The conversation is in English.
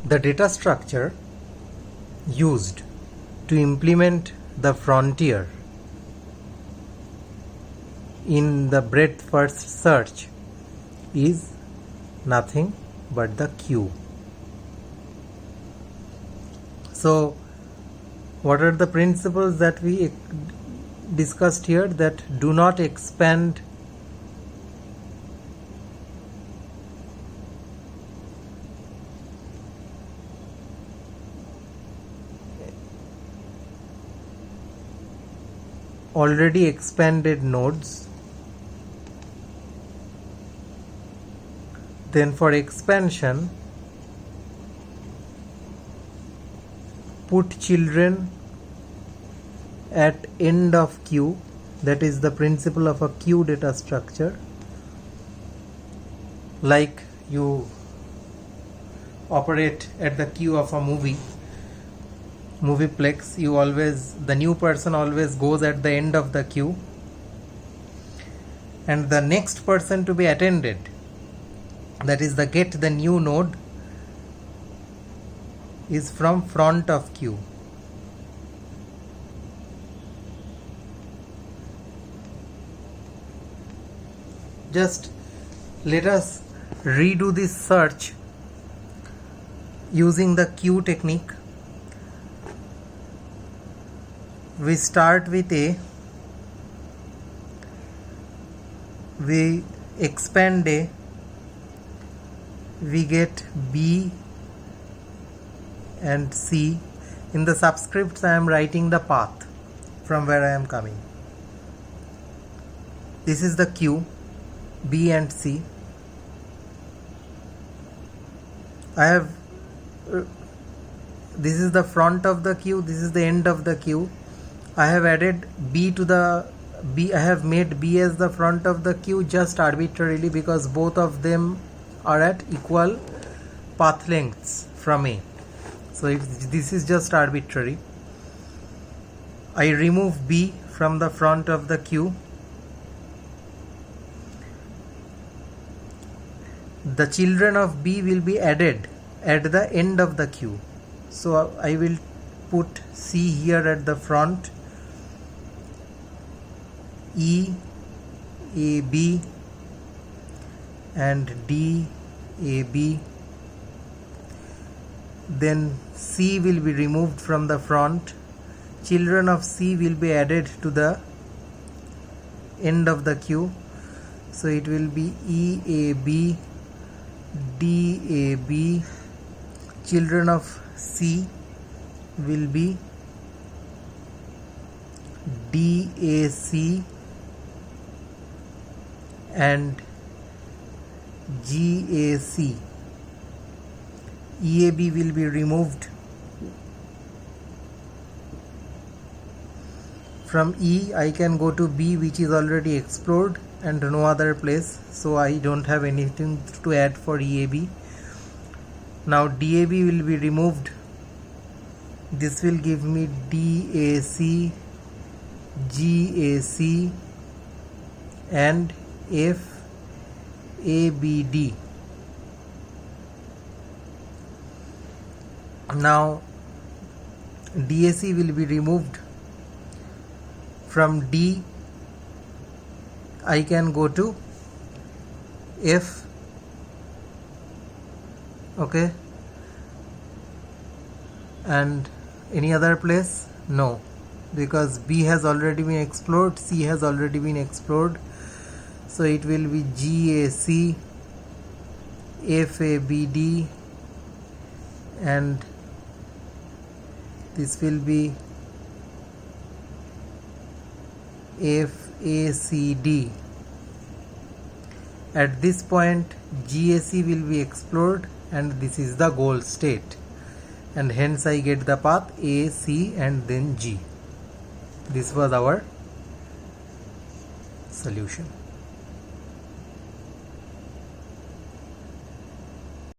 The data structure used to implement the frontier in the breadth first search is nothing but the queue. So what are the principles that we discussed here? That do not expand already expanded nodes. Then for expansion, put children at end of queue. That is the principle of a queue data structure. Like you operate at the queue of a movieplex, the new person always goes at the end of the queue, and the next person to be attended, that is the get the new node, is from front of queue. Just let us redo this search using the queue technique. We start with A, we expand A, we get B and C. In the subscripts I am writing the path from where I am coming. This is the queue, B and C. This is the front of the queue, this is the end of the queue. I have added I have made B as the front of the queue just arbitrarily, because both of them are at equal path lengths from A. So if this is just arbitrary, I remove B from the front of the queue. The children of B will be added at the end of the queue. So I will put C here at the front, E, A, B and D, A, B. Then C will be removed from the front. Children of C will be added to the end of the queue. So it will be E, A, B, D, A, B. Children of C will be D, A, C and G, A, C. EAB will be removed. From E I can go to B, which is already explored and no other place, so I don't have anything to add for EAB. Now DAB will be removed. This will give me DAC, GAC and FABD. Now DAC will be removed. From D I can go to F, okay, and any other place? No, because B has already been explored, C has already been explored, so it will be GAC, FABD and this will be FACD. At this point GAC will be explored and this is the goal state, and hence I get the path A, C and then G. This was our solution.